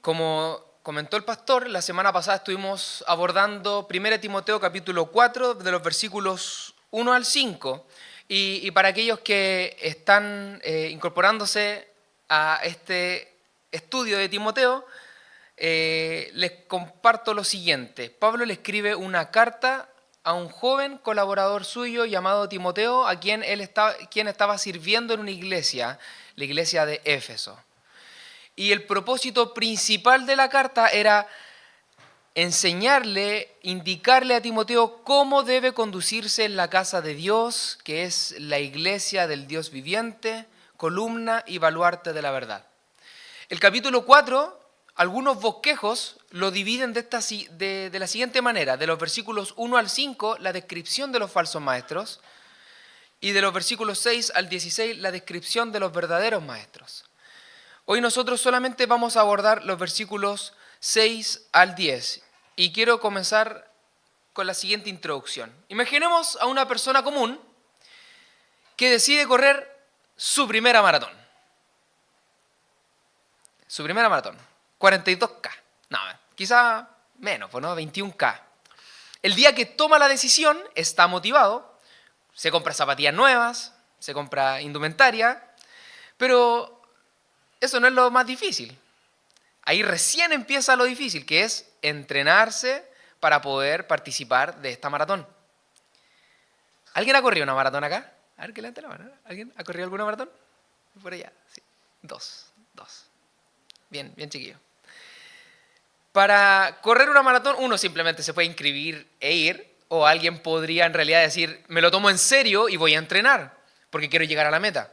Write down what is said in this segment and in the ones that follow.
Como comentó el pastor, la semana pasada estuvimos abordando 1 Timoteo capítulo 4, de los versículos 1 al 5. Y para aquellos que están incorporándose a este estudio de Timoteo, les comparto lo siguiente. Pablo le escribe una carta a un joven colaborador suyo llamado Timoteo, a quien estaba sirviendo en una iglesia, la iglesia de Éfeso. Y el propósito principal de la carta era enseñarle, indicarle a Timoteo cómo debe conducirse en la casa de Dios, que es la iglesia del Dios viviente, columna y baluarte de la verdad. El capítulo 4, algunos bosquejos lo dividen de la siguiente manera: de los versículos 1 al 5, la descripción de los falsos maestros, y de los versículos 6 al 16, la descripción de los verdaderos maestros. Hoy nosotros solamente vamos a abordar los versículos 6 al 10 y quiero comenzar con la siguiente introducción. Imaginemos a una persona común que decide correr su primera maratón. Su primera maratón, 42K. No, quizá menos, ¿no? 21K. El día que toma la decisión está motivado, se compra zapatillas nuevas, se compra indumentaria, pero eso no es lo más difícil. Ahí recién empieza lo difícil, que es entrenarse para poder participar de esta maratón. ¿Alguien ha corrido una maratón acá? A ver, que levante la mano. ¿Alguien ha corrido alguna maratón? Por allá, sí. Dos. Bien chiquillo. Para correr una maratón uno simplemente se puede inscribir e ir, o alguien podría en realidad decir, me lo tomo en serio y voy a entrenar, porque quiero llegar a la meta.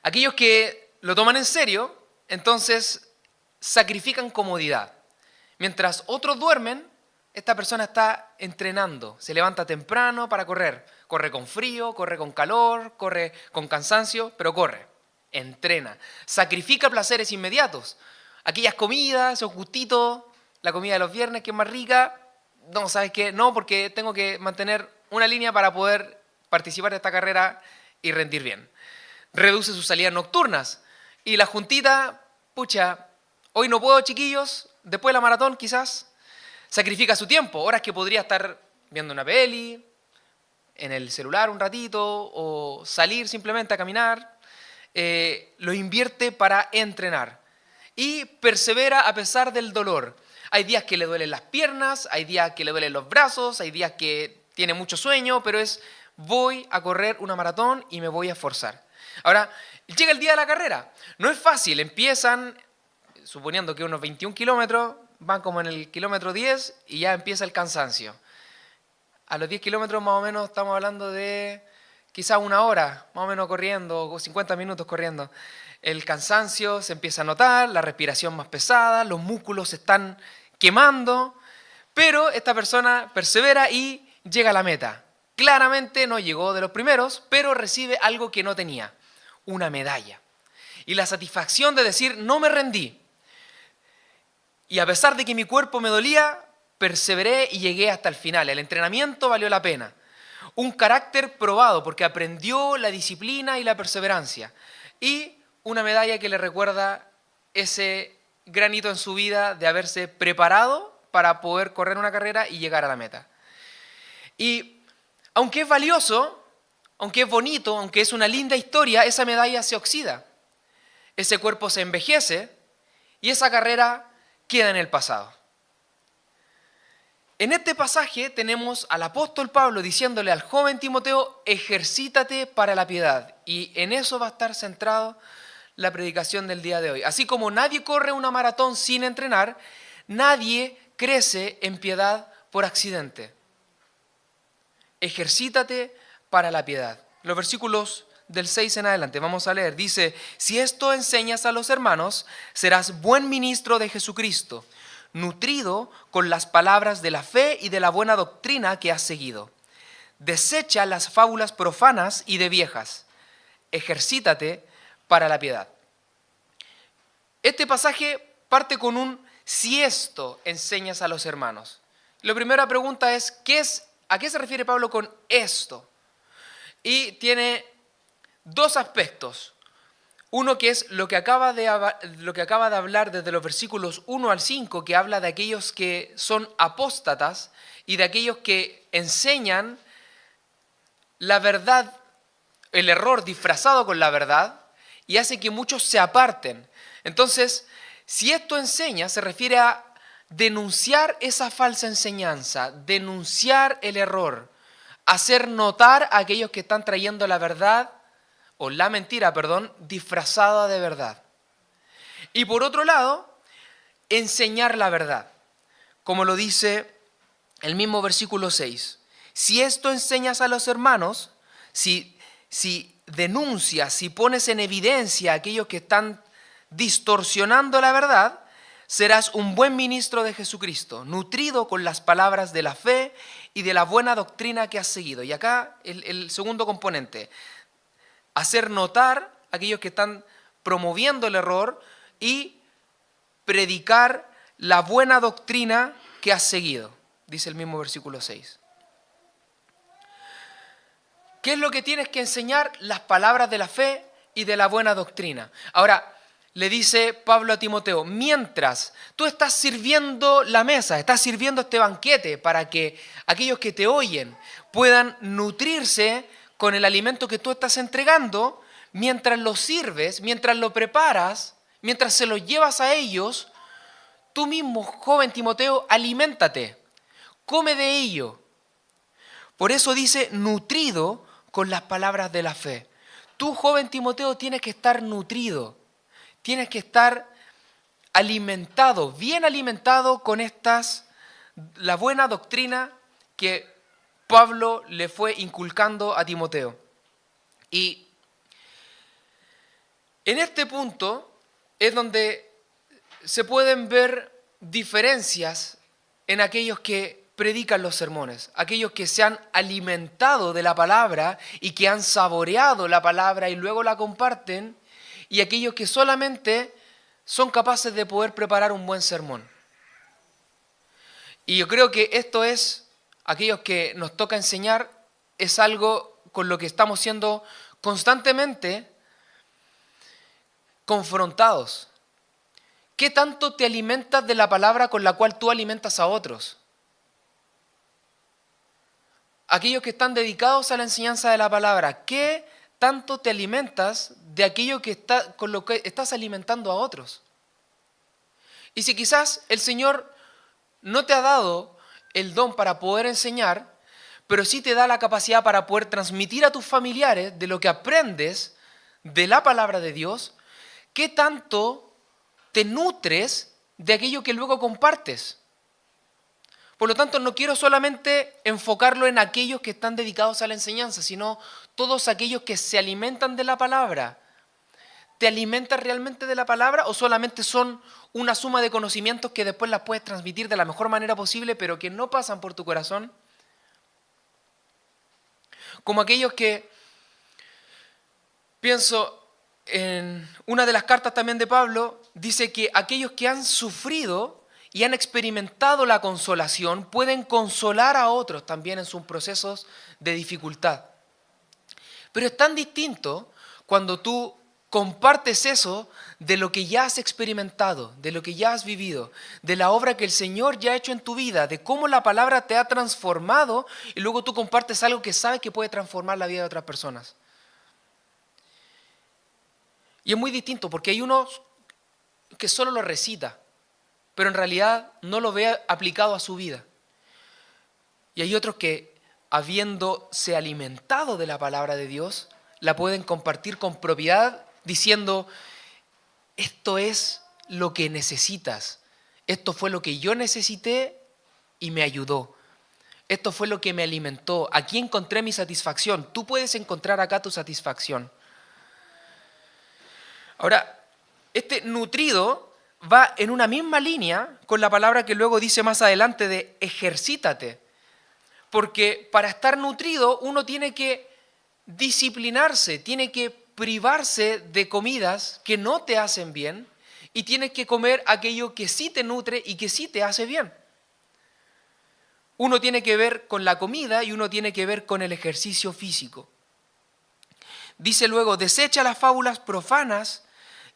Aquellos que lo toman en serio, entonces sacrifican comodidad. Mientras otros duermen, esta persona está entrenando, se levanta temprano para correr. Corre con frío, corre con calor, corre con cansancio, pero corre, entrena. Sacrifica placeres inmediatos. Aquellas comidas, esos gustitos, la comida de los viernes que es más rica, no, ¿sabes qué? No, porque tengo que mantener una línea para poder participar de esta carrera y rendir bien. Reduce sus salidas nocturnas. Y la juntita, pucha, hoy no puedo, chiquillos, después de la maratón quizás, sacrifica su tiempo, horas que podría estar viendo una peli, en el celular un ratito, o salir simplemente a caminar, lo invierte para entrenar. Y persevera a pesar del dolor. Hay días que le duelen las piernas, hay días que le duelen los brazos, hay días que tiene mucho sueño, pero voy a correr una maratón y me voy a esforzar. Ahora, llega el día de la carrera. No es fácil, empiezan, suponiendo que unos 21 kilómetros, van como en el kilómetro 10 y ya empieza el cansancio. A los 10 kilómetros más o menos estamos hablando de quizá una hora, más o menos corriendo, o 50 minutos corriendo. El cansancio se empieza a notar, la respiración más pesada, los músculos se están quemando, pero esta persona persevera y llega a la meta. Claramente no llegó de los primeros, pero recibe algo que no tenía: una medalla. Y la satisfacción de decir, no me rendí. Y a pesar de que mi cuerpo me dolía, perseveré y llegué hasta el final. El entrenamiento valió la pena. Un carácter probado porque aprendió la disciplina y la perseverancia. Y una medalla que le recuerda ese granito en su vida de haberse preparado para poder correr una carrera y llegar a la meta. Y aunque es valioso, aunque es bonito, aunque es una linda historia, esa medalla se oxida. Ese cuerpo se envejece y esa carrera queda en el pasado. En este pasaje tenemos al apóstol Pablo diciéndole al joven Timoteo, ejercítate para la piedad. Y en eso va a estar centrado la predicación del día de hoy. Así como nadie corre una maratón sin entrenar, nadie crece en piedad por accidente. Ejercítate para la piedad. Los versículos del 6 en adelante, vamos a leer. Dice, si esto enseñas a los hermanos, serás buen ministro de Jesucristo, nutrido con las palabras de la fe y de la buena doctrina que has seguido. Desecha las fábulas profanas y de viejas. Ejercítate para la piedad. Este pasaje parte con un si esto enseñas a los hermanos. La primera pregunta es, ¿a qué se refiere Pablo con esto? Y tiene dos aspectos. Uno que es lo que acaba de hablar desde los versículos 1 al 5, que habla de aquellos que son apóstatas y de aquellos que enseñan la verdad, el error disfrazado con la verdad, y hace que muchos se aparten. Entonces, si esto enseña, se refiere a denunciar esa falsa enseñanza, denunciar el error, hacer notar a aquellos que están trayendo la verdad, o la mentira, perdón, disfrazada de verdad. Y por otro lado, enseñar la verdad, como lo dice el mismo versículo 6. Si esto enseñas a los hermanos, si denuncias, si pones en evidencia a aquellos que están distorsionando la verdad, serás un buen ministro de Jesucristo, nutrido con las palabras de la fe y de la buena doctrina que has seguido. Y acá el segundo componente, hacer notar a aquellos que están promoviendo el error y predicar la buena doctrina que has seguido, dice el mismo versículo 6. ¿Qué es lo que tienes que enseñar? Las palabras de la fe y de la buena doctrina. Ahora, le dice Pablo a Timoteo, mientras tú estás sirviendo la mesa, estás sirviendo este banquete para que aquellos que te oyen puedan nutrirse con el alimento que tú estás entregando, mientras lo sirves, mientras lo preparas, mientras se lo llevas a ellos, tú mismo, joven Timoteo, aliméntate, come de ello. Por eso dice, nutrido con las palabras de la fe. Tú, joven Timoteo, tienes que estar nutrido, tienes que estar alimentado, bien alimentado con la buena doctrina que Pablo le fue inculcando a Timoteo. Y en este punto es donde se pueden ver diferencias en aquellos que predican los sermones, aquellos que se han alimentado de la palabra y que han saboreado la palabra y luego la comparten, y aquellos que solamente son capaces de poder preparar un buen sermón. Y yo creo que esto es, aquellos que nos toca enseñar, es algo con lo que estamos siendo constantemente confrontados. ¿Qué tanto te alimentas de la palabra con la cual tú alimentas a otros? Aquellos que están dedicados a la enseñanza de la palabra, ¿qué tanto te alimentas de aquello con lo que estás alimentando a otros? Y si quizás el Señor no te ha dado el don para poder enseñar, pero sí te da la capacidad para poder transmitir a tus familiares de lo que aprendes de la palabra de Dios, ¿qué tanto te nutres de aquello que luego compartes? Por lo tanto, no quiero solamente enfocarlo en aquellos que están dedicados a la enseñanza, sino todos aquellos que se alimentan de la palabra. ¿Te alimentas realmente de la palabra o solamente son una suma de conocimientos que después las puedes transmitir de la mejor manera posible, pero que no pasan por tu corazón? Como aquellos que, pienso en una de las cartas también de Pablo, dice que aquellos que han sufrido y han experimentado la consolación pueden consolar a otros también en sus procesos de dificultad. Pero es tan distinto cuando tú compartes eso de lo que ya has experimentado, de lo que ya has vivido, de la obra que el Señor ya ha hecho en tu vida, de cómo la palabra te ha transformado y luego tú compartes algo que sabes que puede transformar la vida de otras personas. Y es muy distinto porque hay unos que solo lo recita, pero en realidad no lo ve aplicado a su vida. Y hay otros que, habiéndose alimentado de la palabra de Dios, la pueden compartir con propiedad diciendo, esto es lo que necesitas, esto fue lo que yo necesité y me ayudó, esto fue lo que me alimentó, aquí encontré mi satisfacción, tú puedes encontrar acá tu satisfacción. Ahora, este nutrido va en una misma línea con la palabra que luego dice más adelante de ejercítate, porque para estar nutrido uno tiene que disciplinarse, tiene que privarse de comidas que no te hacen bien y tienes que comer aquello que sí te nutre y que sí te hace bien. Uno tiene que ver con la comida y uno tiene que ver con el ejercicio físico. Dice luego, desecha las fábulas profanas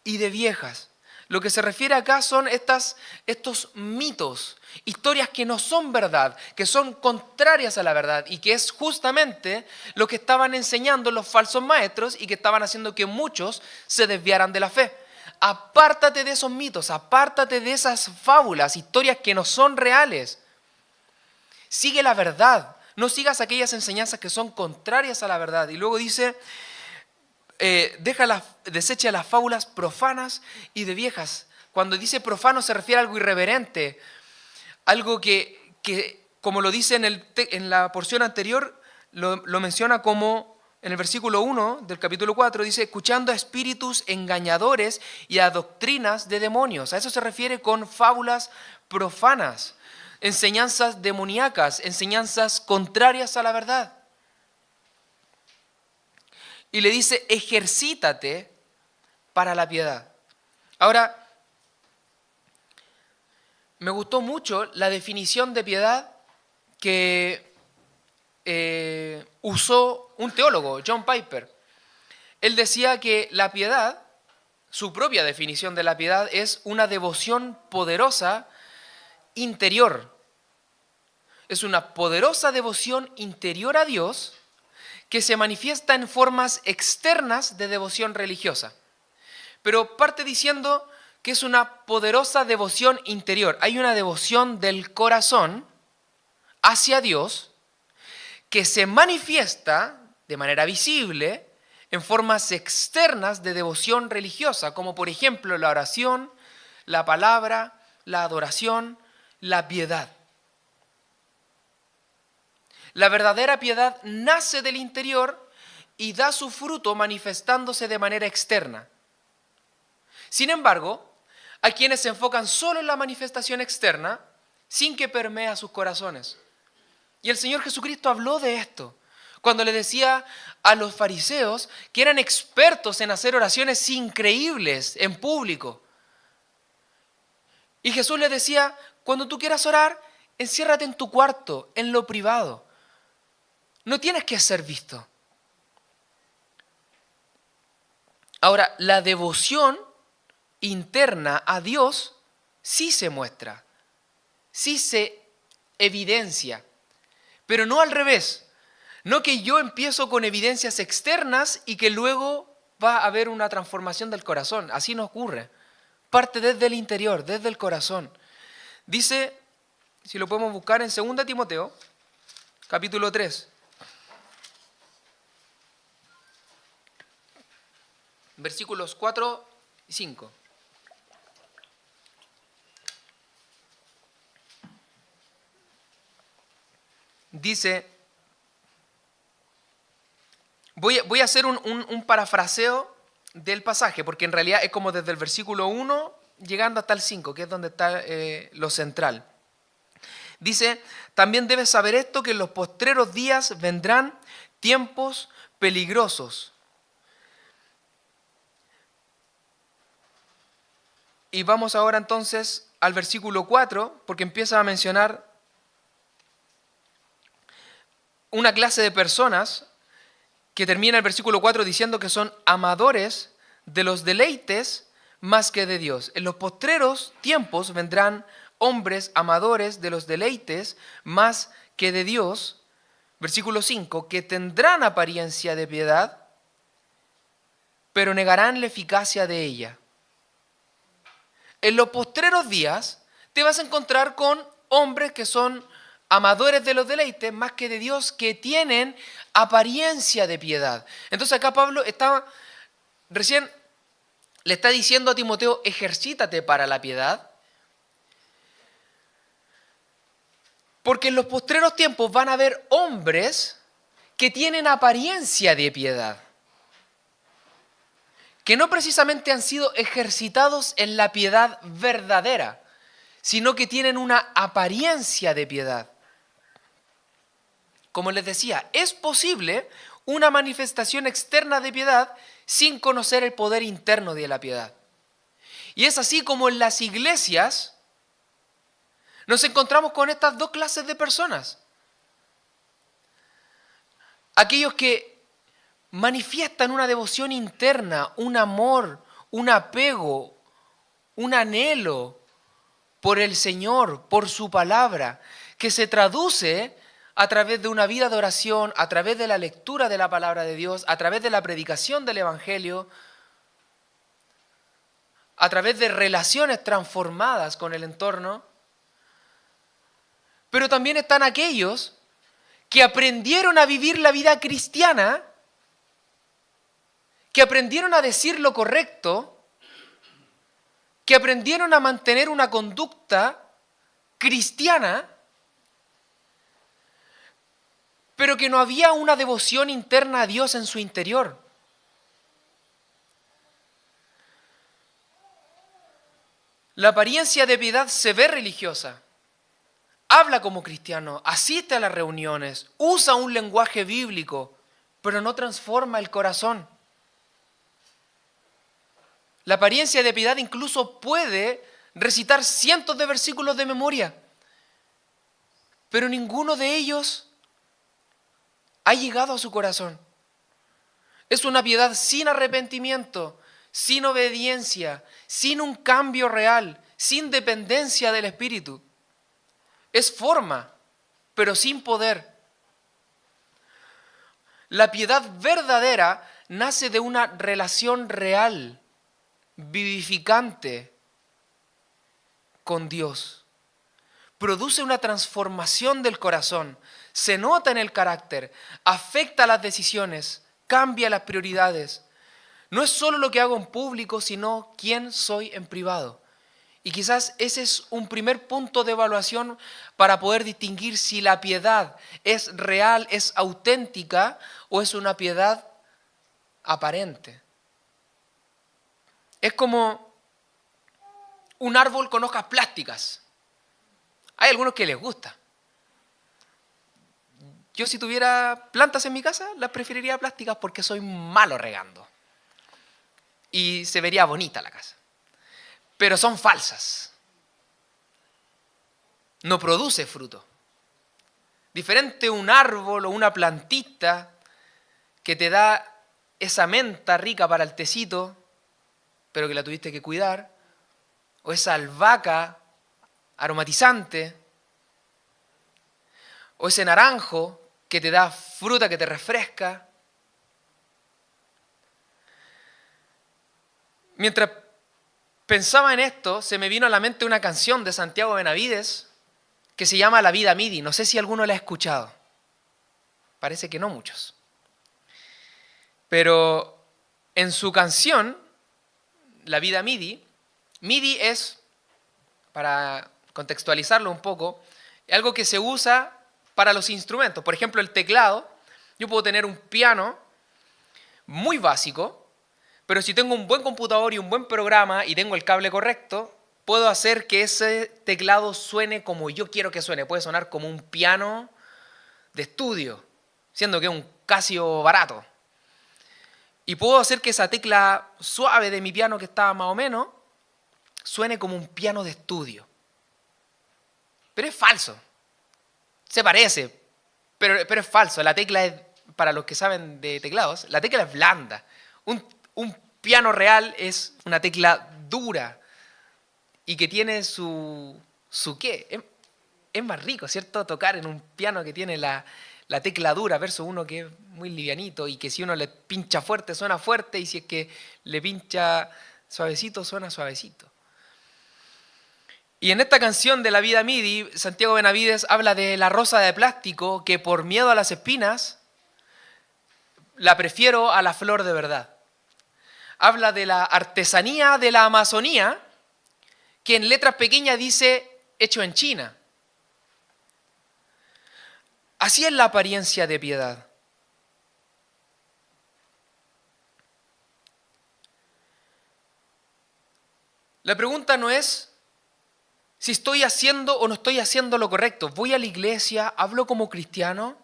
y de viejas. Lo que se refiere acá son estos mitos, historias que no son verdad, que son contrarias a la verdad y que es justamente lo que estaban enseñando los falsos maestros y que estaban haciendo que muchos se desviaran de la fe. Apártate de esos mitos, apártate de esas fábulas, historias que no son reales. Sigue la verdad, no sigas aquellas enseñanzas que son contrarias a la verdad. Y luego dice, desecha las fábulas profanas y de viejas. Cuando dice profano se refiere a algo irreverente, algo que como lo dice en la porción anterior, lo menciona como en el versículo 1 del capítulo 4, dice, escuchando a espíritus engañadores y a doctrinas de demonios. A eso se refiere con fábulas profanas, enseñanzas demoníacas, enseñanzas contrarias a la verdad. Y le dice, ejercítate para la piedad. Ahora, me gustó mucho la definición de piedad que usó un teólogo, John Piper. Él decía que la piedad, su propia definición de la piedad, es una devoción poderosa interior. Es una poderosa devoción interior a Dios que se manifiesta en formas externas de devoción religiosa. Pero parte diciendo que es una poderosa devoción interior. Hay una devoción del corazón hacia Dios que se manifiesta de manera visible en formas externas de devoción religiosa, como por ejemplo la oración, la palabra, la adoración, la piedad. La verdadera piedad nace del interior y da su fruto manifestándose de manera externa. Sin embargo, hay quienes se enfocan solo en la manifestación externa sin que permee sus corazones. Y el Señor Jesucristo habló de esto cuando le decía a los fariseos que eran expertos en hacer oraciones increíbles en público. Y Jesús les decía, cuando tú quieras orar, enciérrate en tu cuarto, en lo privado. No tienes que ser visto. Ahora, la devoción interna a Dios sí se muestra, sí se evidencia, pero no al revés. No que yo empiezo con evidencias externas y que luego va a haber una transformación del corazón. Así no ocurre. Parte desde el interior, desde el corazón. Dice, si lo podemos buscar en 2 Timoteo, capítulo 3. Versículos 4 y 5. Dice, voy a hacer un parafraseo del pasaje, porque en realidad es como desde el versículo 1 llegando hasta el 5, que es donde está lo central. Dice, también debes saber esto, que en los postreros días vendrán tiempos peligrosos. Y vamos ahora entonces al versículo 4, porque empieza a mencionar una clase de personas que termina el versículo 4 diciendo que son amadores de los deleites más que de Dios. En los postreros tiempos vendrán hombres amadores de los deleites más que de Dios. Versículo 5, que tendrán apariencia de piedad, pero negarán la eficacia de ella. En los postreros días te vas a encontrar con hombres que son amadores de los deleites más que de Dios, que tienen apariencia de piedad. Entonces acá Pablo recién le está diciendo a Timoteo, ejercítate para la piedad, porque en los postreros tiempos van a haber hombres que tienen apariencia de piedad, que no precisamente han sido ejercitados en la piedad verdadera, sino que tienen una apariencia de piedad. Como les decía, es posible una manifestación externa de piedad sin conocer el poder interno de la piedad. Y es así como en las iglesias nos encontramos con estas dos clases de personas. Aquellos que manifiestan una devoción interna, un amor, un apego, un anhelo por el Señor, por su palabra, que se traduce a través de una vida de oración, a través de la lectura de la palabra de Dios, a través de la predicación del Evangelio, a través de relaciones transformadas con el entorno. Pero también están aquellos que aprendieron a vivir la vida cristiana, que aprendieron a decir lo correcto, que aprendieron a mantener una conducta cristiana, pero que no había una devoción interna a Dios en su interior. La apariencia de piedad se ve religiosa, habla como cristiano, asiste a las reuniones, usa un lenguaje bíblico, pero no transforma el corazón. La apariencia de piedad incluso puede recitar cientos de versículos de memoria, pero ninguno de ellos ha llegado a su corazón. Es una piedad sin arrepentimiento, sin obediencia, sin un cambio real, sin dependencia del Espíritu. Es forma, pero sin poder. La piedad verdadera nace de una relación real, vivificante con Dios. Produce una transformación del corazón, se nota en el carácter, afecta las decisiones, cambia las prioridades. No es solo lo que hago en público, sino quién soy en privado. Y quizás ese es un primer punto de evaluación para poder distinguir si la piedad es real, es auténtica o es una piedad aparente. Es como un árbol con hojas plásticas. Hay algunos que les gusta. Yo si tuviera plantas en mi casa, las preferiría plásticas porque soy malo regando. Y se vería bonita la casa. Pero son falsas. No produce fruto. Diferente un árbol o una plantita que te da esa menta rica para el tecito, pero que la tuviste que cuidar, o esa albahaca aromatizante, o ese naranjo que te da fruta que te refresca. Mientras pensaba en esto, se me vino a la mente una canción de Santiago Benavides que se llama La vida Midi. No sé si alguno la ha escuchado. Parece que no muchos. Pero en su canción, La vida Midi, Midi es, para contextualizarlo un poco, algo que se usa para los instrumentos. Por ejemplo, el teclado. Yo puedo tener un piano muy básico, pero si tengo un buen computador y un buen programa y tengo el cable correcto, puedo hacer que ese teclado suene como yo quiero que suene. Puede sonar como un piano de estudio, siendo que es un Casio barato. Y puedo hacer que esa tecla suave de mi piano que estaba más o menos suene como un piano de estudio. Pero es falso. Se parece, pero es falso. La tecla es, para los que saben de teclados, la tecla es blanda. Un piano real es una tecla dura y que tiene su qué. Es más rico, ¿cierto? Tocar en un piano que tiene la tecla dura versus uno que es muy livianito y que si uno le pincha fuerte suena fuerte y si es que le pincha suavecito suena suavecito. Y en esta canción de La vida Midi, Santiago Benavides habla de la rosa de plástico que por miedo a las espinas la prefiero a la flor de verdad. Habla de la artesanía de la Amazonía, que en letras pequeñas dice hecho en China. Así es la apariencia de piedad. La pregunta no es si estoy haciendo o no estoy haciendo lo correcto. ¿Voy a la iglesia? ¿Hablo como cristiano?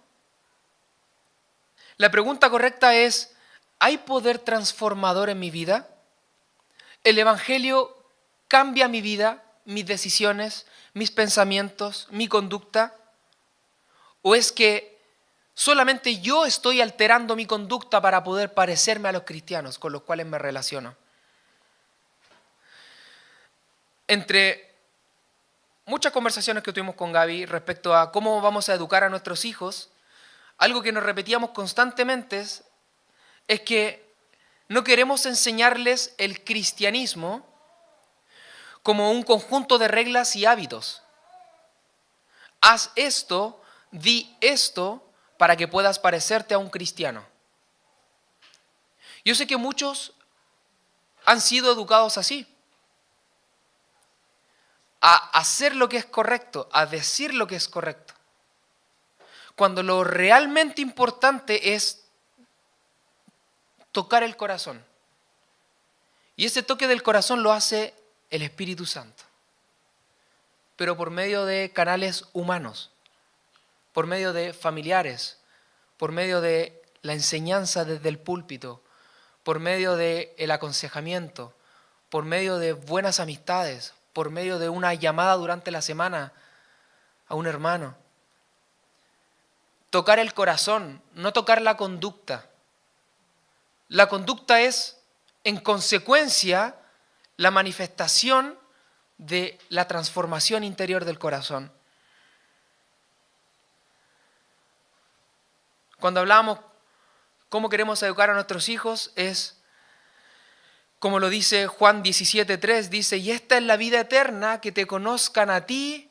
La pregunta correcta es, ¿hay poder transformador en mi vida? ¿El Evangelio cambia mi vida, mis decisiones, mis pensamientos, mi conducta? ¿O es que solamente yo estoy alterando mi conducta para poder parecerme a los cristianos con los cuales me relaciono? entre muchas conversaciones que tuvimos con Gaby respecto a cómo vamos a educar a nuestros hijos, algo que nos repetíamos constantemente es que no queremos enseñarles el cristianismo como un conjunto de reglas y hábitos. Haz esto, di esto, para que puedas parecerte a un cristiano. Yo sé que muchos han sido educados así. A hacer lo que es correcto, a decir lo que es correcto. Cuando lo realmente importante es tocar el corazón. Y ese toque del corazón lo hace el Espíritu Santo. Pero por medio de canales humanos, por medio de familiares, por medio de la enseñanza desde el púlpito, por medio del aconsejamiento, por medio de buenas amistades, por medio de una llamada durante la semana a un hermano. Tocar el corazón, no tocar la conducta. La conducta es, en consecuencia, la manifestación de la transformación interior del corazón. Cuando hablamos cómo queremos educar a nuestros hijos, es como lo dice Juan 17:3, dice, y esta es la vida eterna, que te conozcan a ti,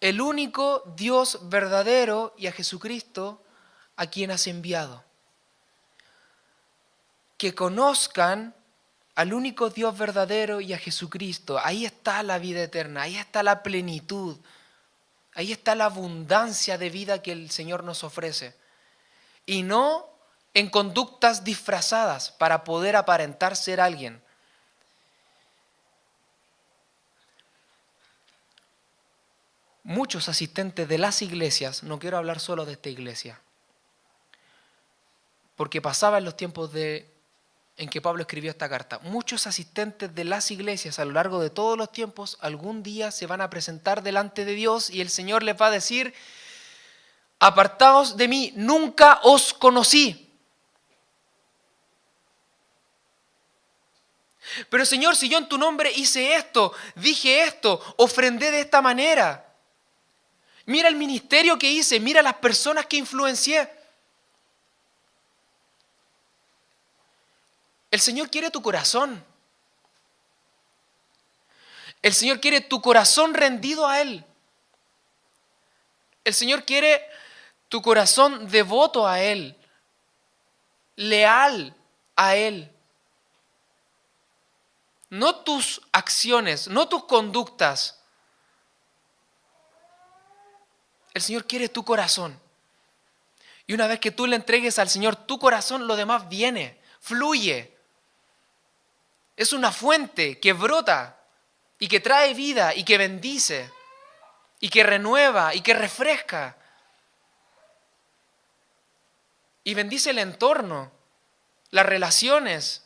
el único Dios verdadero, y a Jesucristo, a quien has enviado. Que conozcan al único Dios verdadero y a Jesucristo. Ahí está la vida eterna, ahí está la plenitud, ahí está la abundancia de vida que el Señor nos ofrece. Y no en conductas disfrazadas para poder aparentar ser alguien. Muchos asistentes de las iglesias, no quiero hablar solo de esta iglesia, porque pasaba en los tiempos en que Pablo escribió esta carta, muchos asistentes de las iglesias a lo largo de todos los tiempos algún día se van a presentar delante de Dios y el Señor les va a decir, apartaos de mí, nunca os conocí. Pero Señor, si yo en tu nombre hice esto, dije esto, ofrendé de esta manera, mira el ministerio que hice, mira las personas que influencié. El Señor quiere tu corazón. El Señor quiere tu corazón rendido a Él. El Señor quiere tu corazón devoto a Él, leal a Él. No tus acciones, no tus conductas. El Señor quiere tu corazón. Y una vez que tú le entregues al Señor tu corazón, lo demás viene, fluye. Es una fuente que brota y que trae vida y que bendice y que renueva y que refresca. Y bendice el entorno, las relaciones.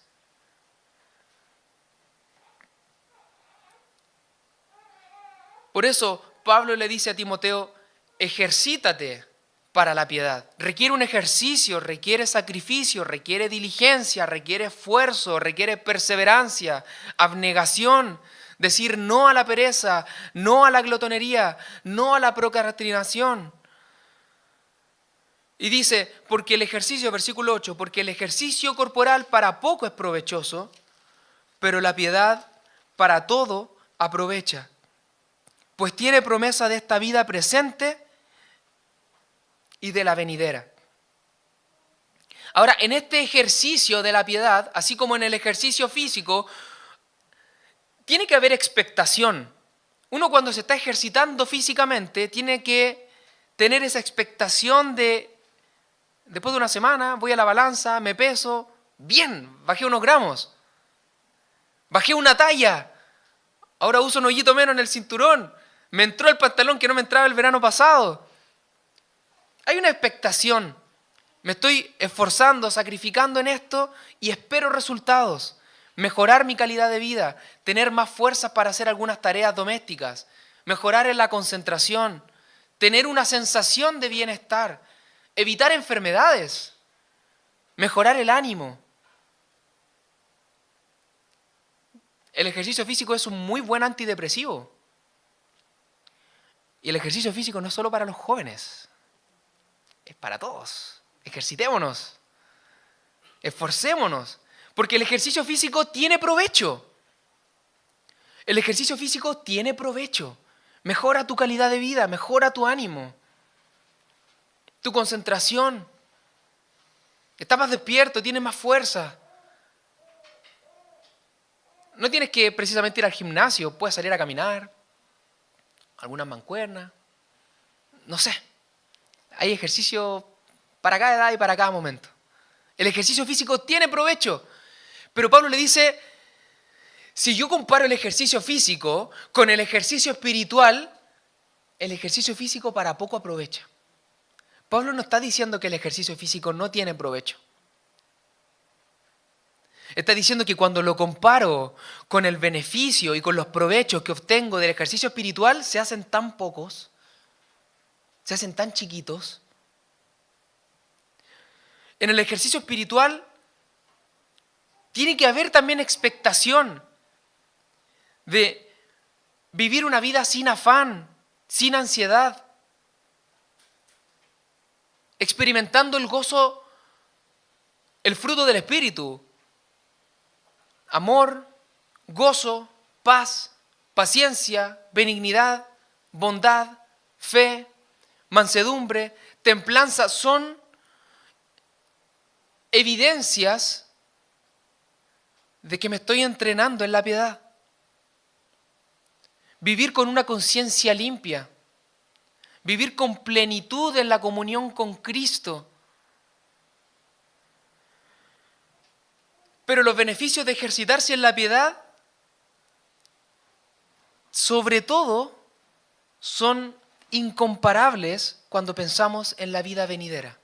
Por eso Pablo le dice a Timoteo, ejercítate para la piedad. Requiere un ejercicio, requiere sacrificio, requiere diligencia, requiere esfuerzo, requiere perseverancia, abnegación, decir no a la pereza, no a la glotonería, no a la procrastinación. Y dice, porque el ejercicio, versículo 8, porque el ejercicio corporal para poco es provechoso, pero la piedad para todo aprovecha, pues tiene promesa de esta vida presente y de la venidera. Ahora, en este ejercicio de la piedad, así como en el ejercicio físico, tiene que haber expectación. Uno cuando se está ejercitando físicamente tiene que tener esa expectación de, después de una semana, voy a la balanza, me peso, bien, bajé unos gramos, bajé una talla, ahora uso un hoyito menos en el cinturón, me entró el pantalón que no me entraba el verano pasado. Hay una expectación. Me estoy esforzando, sacrificando en esto y espero resultados. Mejorar mi calidad de vida, tener más fuerzas para hacer algunas tareas domésticas, mejorar en la concentración, tener una sensación de bienestar, evitar enfermedades, mejorar el ánimo. el ejercicio físico es un muy buen antidepresivo. Y el ejercicio físico no es solo para los jóvenes, es para todos. Ejercitémonos, esforcémonos, porque el ejercicio físico tiene provecho. El ejercicio físico tiene provecho. Mejora tu calidad de vida, mejora tu ánimo, tu concentración. Estás más despierto, tienes más fuerza. No tienes que precisamente ir al gimnasio, puedes salir a caminar, algunas mancuernas, no sé. Hay ejercicio para cada edad y para cada momento. El ejercicio físico tiene provecho, pero Pablo le dice, si yo comparo el ejercicio físico con el ejercicio espiritual, el ejercicio físico para poco aprovecha. Pablo no está diciendo que el ejercicio físico no tiene provecho. Está diciendo que cuando lo comparo con el beneficio y con los provechos que obtengo del ejercicio espiritual, se hacen tan pocos, se hacen tan chiquitos. En el ejercicio espiritual tiene que haber también expectación de vivir una vida sin afán, sin ansiedad, experimentando el gozo, el fruto del Espíritu. Amor, gozo, paz, paciencia, benignidad, bondad, fe, mansedumbre, templanza, son evidencias de que me estoy entrenando en la piedad. Vivir con una conciencia limpia, vivir con plenitud en la comunión con Cristo. Pero los beneficios de ejercitarse en la piedad, sobre todo, son incomparables cuando pensamos en la vida venidera.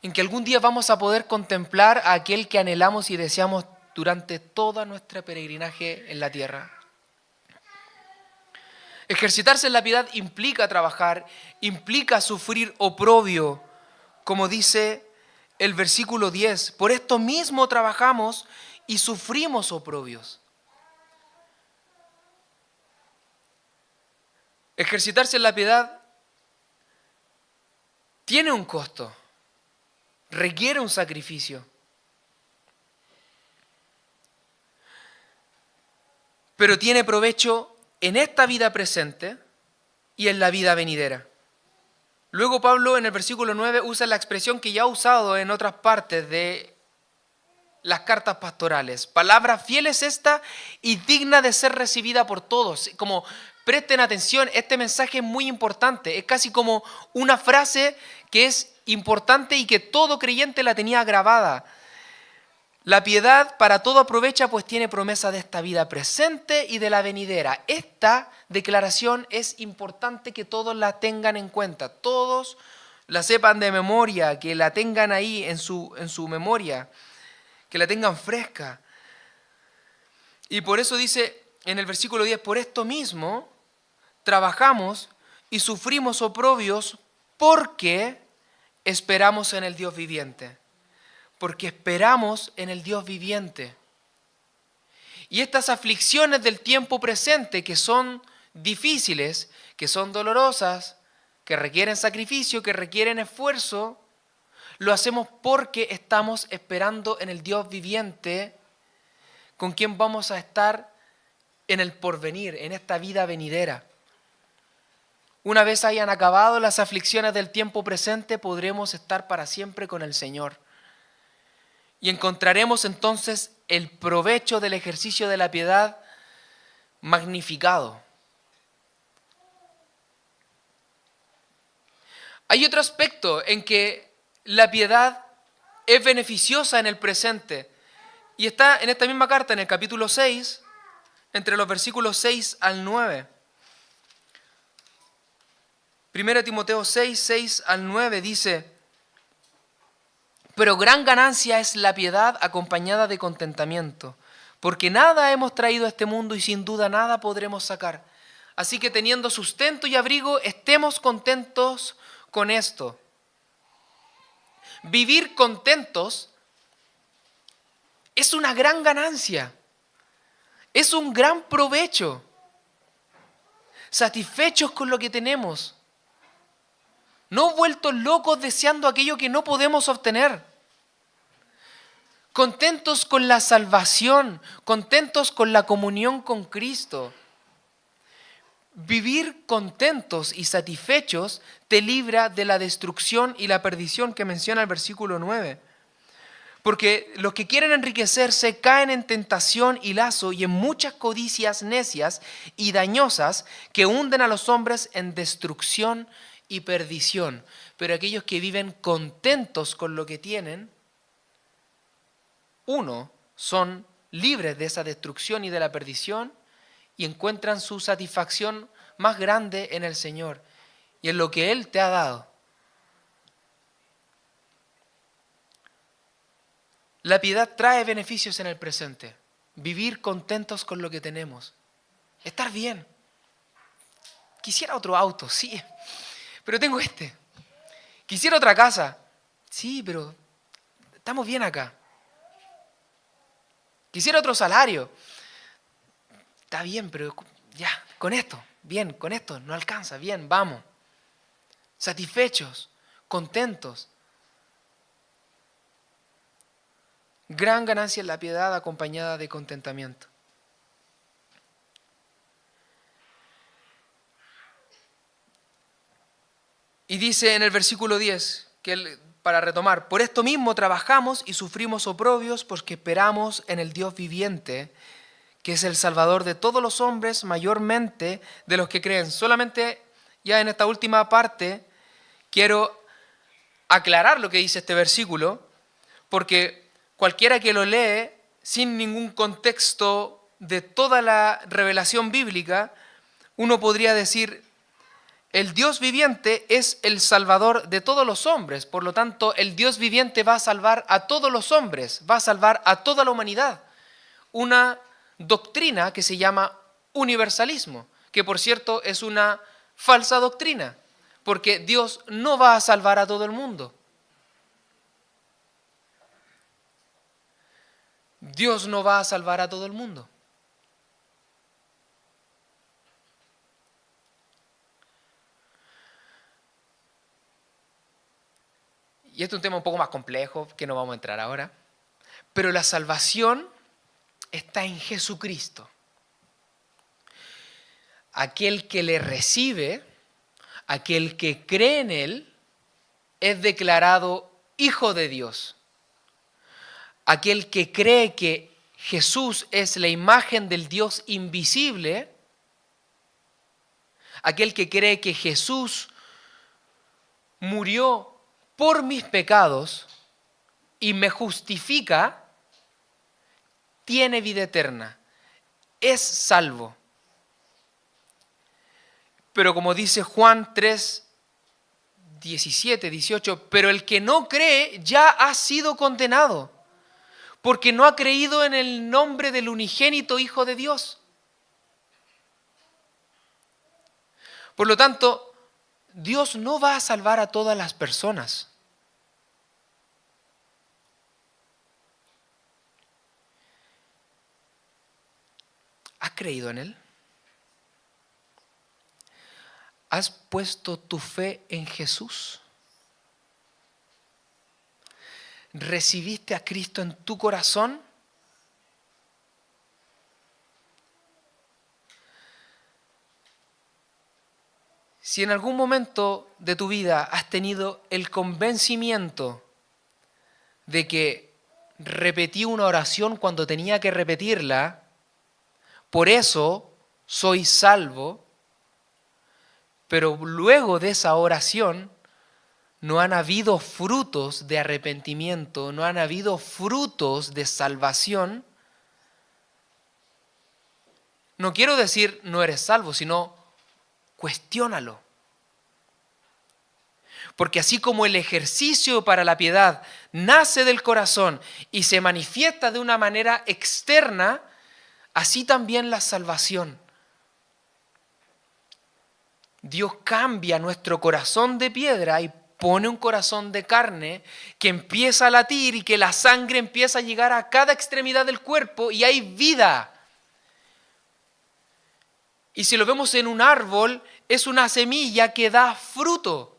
En que algún día vamos a poder contemplar a aquel que anhelamos y deseamos durante toda nuestra peregrinaje en la tierra. Ejercitarse en la piedad implica trabajar, implica sufrir oprobio, como dice el versículo 10, por esto mismo trabajamos y sufrimos oprobios. Ejercitarse en la piedad tiene un costo, requiere un sacrificio. Pero tiene provecho en esta vida presente y en la vida venidera. Luego Pablo en el versículo 9 usa la expresión que ya ha usado en otras partes de las cartas pastorales. Palabra fiel es esta y digna de ser recibida por todos. Como presten atención, este mensaje es muy importante. Es casi como una frase que es importante y que todo creyente la tenía grabada. La piedad para todo aprovecha, pues tiene promesa de esta vida presente y de la venidera. Esta declaración es importante que todos la tengan en cuenta, todos la sepan de memoria, que la tengan ahí en su memoria, que la tengan fresca. Y por eso dice en el versículo 10, por esto mismo trabajamos y sufrimos oprobios porque esperamos en el Dios viviente. Porque esperamos en el Dios viviente. Y estas aflicciones del tiempo presente, que son difíciles, que son dolorosas, que requieren sacrificio, que requieren esfuerzo, lo hacemos porque estamos esperando en el Dios viviente, con quien vamos a estar en el porvenir, en esta vida venidera. Una vez hayan acabado las aflicciones del tiempo presente, podremos estar para siempre con el Señor. Y encontraremos entonces el provecho del ejercicio de la piedad magnificado. Hay otro aspecto en que la piedad es beneficiosa en el presente. Y está en esta misma carta, en el capítulo 6, entre los versículos 6 al 9. 1 Timoteo 6, 6 al 9 dice: pero gran ganancia es la piedad acompañada de contentamiento, porque nada hemos traído a este mundo y sin duda nada podremos sacar. Así que teniendo sustento y abrigo, estemos contentos con esto. Vivir contentos es una gran ganancia. Es un gran provecho. Satisfechos con lo que tenemos. No vueltos locos deseando aquello que no podemos obtener. Contentos con la salvación, contentos con la comunión con Cristo. Vivir contentos y satisfechos te libra de la destrucción y la perdición que menciona el versículo 9. Porque los que quieren enriquecerse caen en tentación y lazo y en muchas codicias necias y dañosas que hunden a los hombres en destrucción y perdición. Pero aquellos que viven contentos con lo que tienen, uno, son libres de esa destrucción y de la perdición y encuentran su satisfacción más grande en el Señor y en lo que Él te ha dado. La piedad trae beneficios en el presente. Vivir contentos con lo que tenemos. Estar bien. Quisiera otro auto, sí, pero tengo este. Quisiera otra casa, sí, pero estamos bien acá. Quisiera otro salario. Está bien, pero ya, con esto, bien, con esto, no alcanza, bien, vamos. Satisfechos, contentos. Gran ganancia es la piedad acompañada de contentamiento. Y dice en el versículo 10, para retomar, por esto mismo trabajamos y sufrimos oprobios porque esperamos en el Dios viviente, que es el Salvador de todos los hombres, mayormente de los que creen. Solamente ya en esta última parte quiero aclarar lo que dice este versículo, porque cualquiera que lo lee sin ningún contexto de toda la revelación bíblica, uno podría decir, el Dios viviente es el Salvador de todos los hombres, por lo tanto, el Dios viviente va a salvar a todos los hombres, va a salvar a toda la humanidad. Una doctrina que se llama universalismo, que por cierto es una falsa doctrina, porque Dios no va a salvar a todo el mundo. Dios no va a salvar a todo el mundo. Y este es un tema un poco más complejo que no vamos a entrar ahora. Pero la salvación está en Jesucristo. Aquel que le recibe, aquel que cree en Él, es declarado hijo de Dios. Aquel que cree que Jesús es la imagen del Dios invisible, aquel que cree que Jesús murió por mis pecados y me justifica, tiene vida eterna, es salvo. Pero como dice Juan 3, 17, 18, pero el que no cree ya ha sido condenado, porque no ha creído en el nombre del unigénito Hijo de Dios. Por lo tanto, Dios no va a salvar a todas las personas. ¿Has creído en Él? ¿Has puesto tu fe en Jesús? ¿Recibiste a Cristo en tu corazón? Si en algún momento de tu vida has tenido el convencimiento de que repetí una oración cuando tenía que repetirla, por eso soy salvo, pero luego de esa oración no han habido frutos de arrepentimiento, no han habido frutos de salvación, no quiero decir no eres salvo, sino cuestiónalo. Porque así como el ejercicio para la piedad nace del corazón y se manifiesta de una manera externa, así también la salvación. Dios cambia nuestro corazón de piedra y pone un corazón de carne que empieza a latir y que la sangre empieza a llegar a cada extremidad del cuerpo y hay vida. Y si lo vemos en un árbol, es una semilla que da fruto.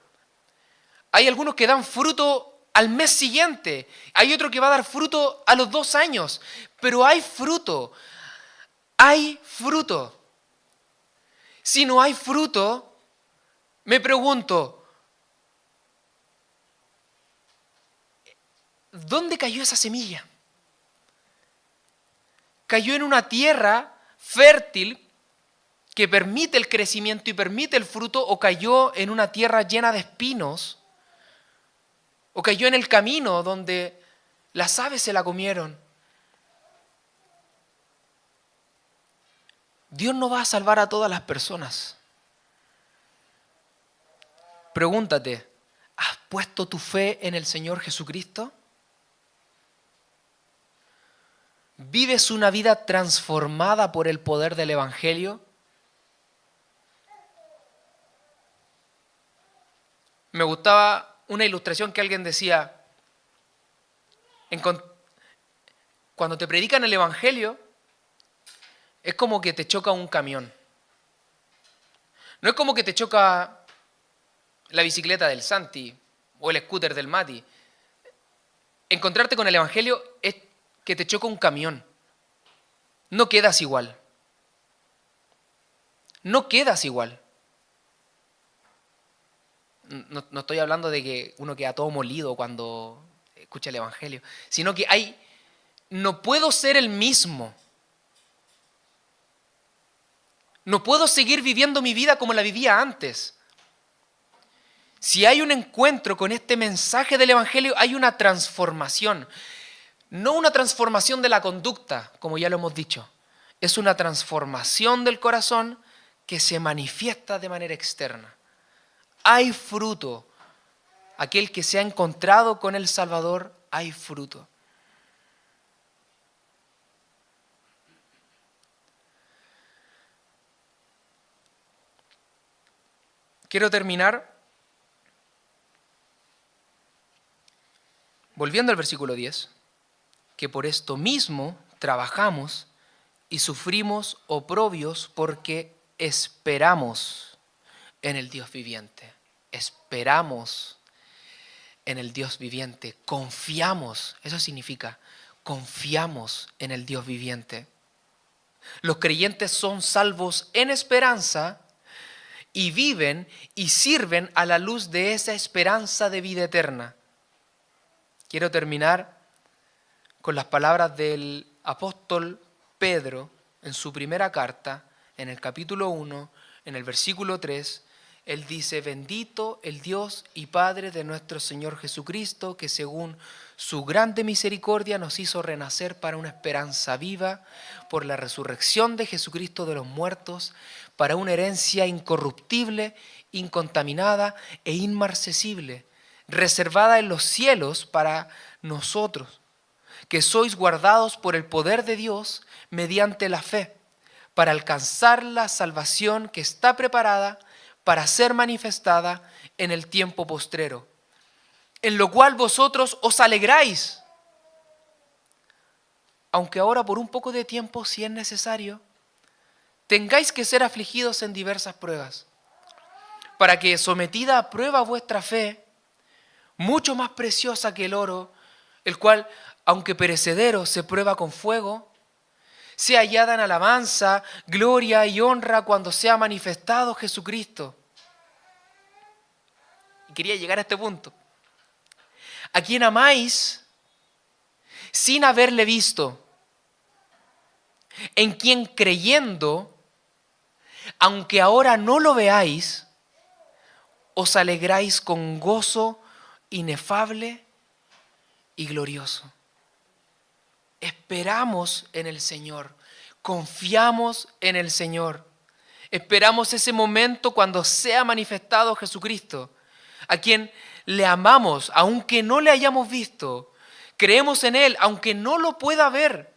Hay algunos que dan fruto al mes siguiente, hay otro que va a dar fruto a los 2 años, pero hay fruto, hay fruto. Si no hay fruto, me pregunto, ¿dónde cayó esa semilla? ¿Cayó en una tierra fértil que permite el crecimiento y permite el fruto, o cayó en una tierra llena de espinos, o cayó en el camino donde las aves se la comieron? Dios no va a salvar a todas las personas. Pregúntate, ¿has puesto tu fe en el Señor Jesucristo? ¿Vives una vida transformada por el poder del Evangelio? Me gustaba una ilustración que alguien decía, cuando te predican el Evangelio, es como que te choca un camión. No es como que te choca la bicicleta del Santi o el scooter del Mati. Encontrarte con el Evangelio es que te choca un camión. No quedas igual. No quedas igual. No estoy hablando de que uno queda todo molido cuando escucha el Evangelio, sino que no puedo ser el mismo. No puedo seguir viviendo mi vida como la vivía antes. Si hay un encuentro con este mensaje del Evangelio, hay una transformación. No una transformación de la conducta, como ya lo hemos dicho. Es una transformación del corazón que se manifiesta de manera externa. Hay fruto. Aquel que se ha encontrado con el Salvador, hay fruto. Quiero terminar volviendo al versículo 10, que por esto mismo trabajamos y sufrimos oprobios porque esperamos en el Dios viviente. Esperamos en el Dios viviente. Confiamos, eso significa, confiamos en el Dios viviente. Los creyentes son salvos en esperanza y viven y sirven a la luz de esa esperanza de vida eterna. Quiero terminar con las palabras del apóstol Pedro en su primera carta, en el capítulo 1, en el versículo 3. Él dice: bendito el Dios y Padre de nuestro Señor Jesucristo, que según su grande misericordia nos hizo renacer para una esperanza viva por la resurrección de Jesucristo de los muertos, para una herencia incorruptible, incontaminada e inmarcesible, reservada en los cielos para nosotros, que sois guardados por el poder de Dios mediante la fe, para alcanzar la salvación que está preparada para ser manifestada en el tiempo postrero, en lo cual vosotros os alegráis, aunque ahora por un poco de tiempo, si es necesario, tengáis que ser afligidos en diversas pruebas, para que, sometida a prueba vuestra fe, mucho más preciosa que el oro, el cual, aunque perecedero, se prueba con fuego, sea hallada en alabanza, gloria y honra cuando sea manifestado Jesucristo. Y quería llegar a este punto. A quien amáis sin haberle visto, en quien creyendo, aunque ahora no lo veáis, os alegráis con gozo inefable y glorioso. Esperamos en el Señor, confiamos en el Señor. Esperamos ese momento cuando sea manifestado Jesucristo, a quien le amamos, aunque no le hayamos visto. Creemos en Él, aunque no lo pueda ver.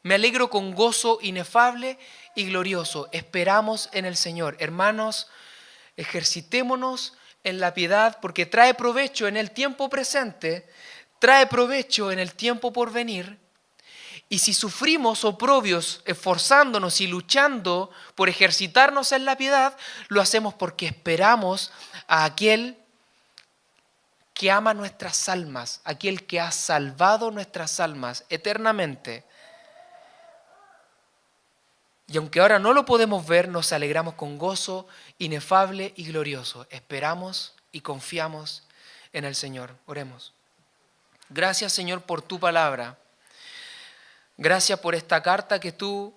Me alegro con gozo inefable y glorioso. Esperamos en el Señor. Hermanos, ejercitémonos en la piedad porque trae provecho en el tiempo presente, trae provecho en el tiempo por venir. Y si sufrimos oprobios esforzándonos y luchando por ejercitarnos en la piedad, lo hacemos porque esperamos a aquel que ama nuestras almas, aquel que ha salvado nuestras almas eternamente. Y aunque ahora no lo podemos ver, nos alegramos con gozo inefable y glorioso. Esperamos y confiamos en el Señor. Oremos. Gracias, Señor, por tu palabra. Gracias por esta carta que tú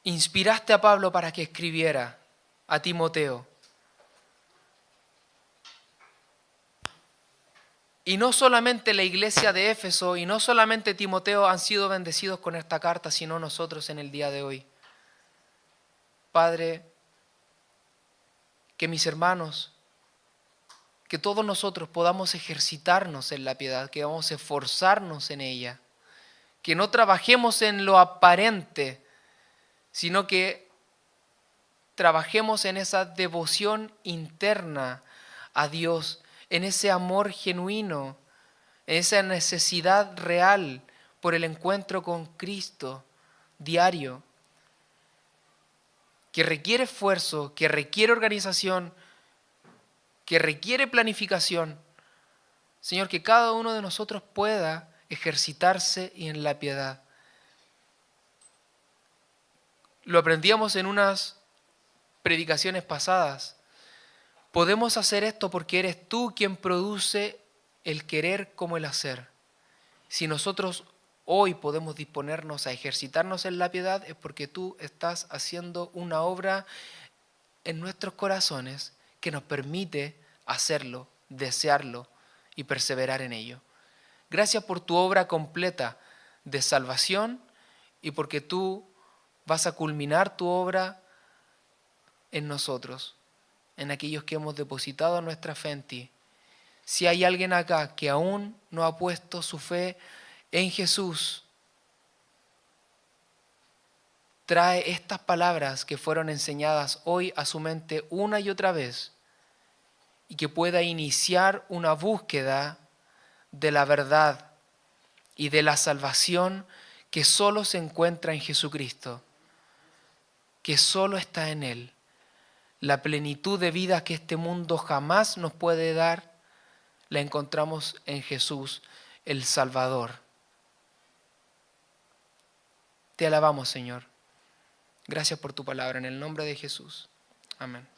inspiraste a Pablo para que escribiera a Timoteo. Y no solamente la iglesia de Éfeso y no solamente Timoteo han sido bendecidos con esta carta, sino nosotros en el día de hoy. Padre, que mis hermanos, que todos nosotros podamos ejercitarnos en la piedad, que vamos a esforzarnos en ella, que no trabajemos en lo aparente, sino que trabajemos en esa devoción interna a Dios, en ese amor genuino, en esa necesidad real por el encuentro con Cristo diario, que requiere esfuerzo, que requiere organización, que requiere planificación. Señor, que cada uno de nosotros pueda ejercitarse en la piedad. Lo aprendíamos en unas predicaciones pasadas. Podemos hacer esto porque eres tú quien produce el querer como el hacer. Si nosotros hoy podemos disponernos a ejercitarnos en la piedad, es porque tú estás haciendo una obra en nuestros corazones que nos permite hacerlo, desearlo y perseverar en ello. Gracias por tu obra completa de salvación y porque tú vas a culminar tu obra en nosotros, en aquellos que hemos depositado nuestra fe en ti. Si hay alguien acá que aún no ha puesto su fe en Jesús, trae estas palabras que fueron enseñadas hoy a su mente una y otra vez y que pueda iniciar una búsqueda de la verdad y de la salvación que solo se encuentra en Jesucristo, que solo está en Él. La plenitud de vida que este mundo jamás nos puede dar, la encontramos en Jesús, el Salvador. Te alabamos, Señor. Gracias por tu palabra, en el nombre de Jesús. Amén.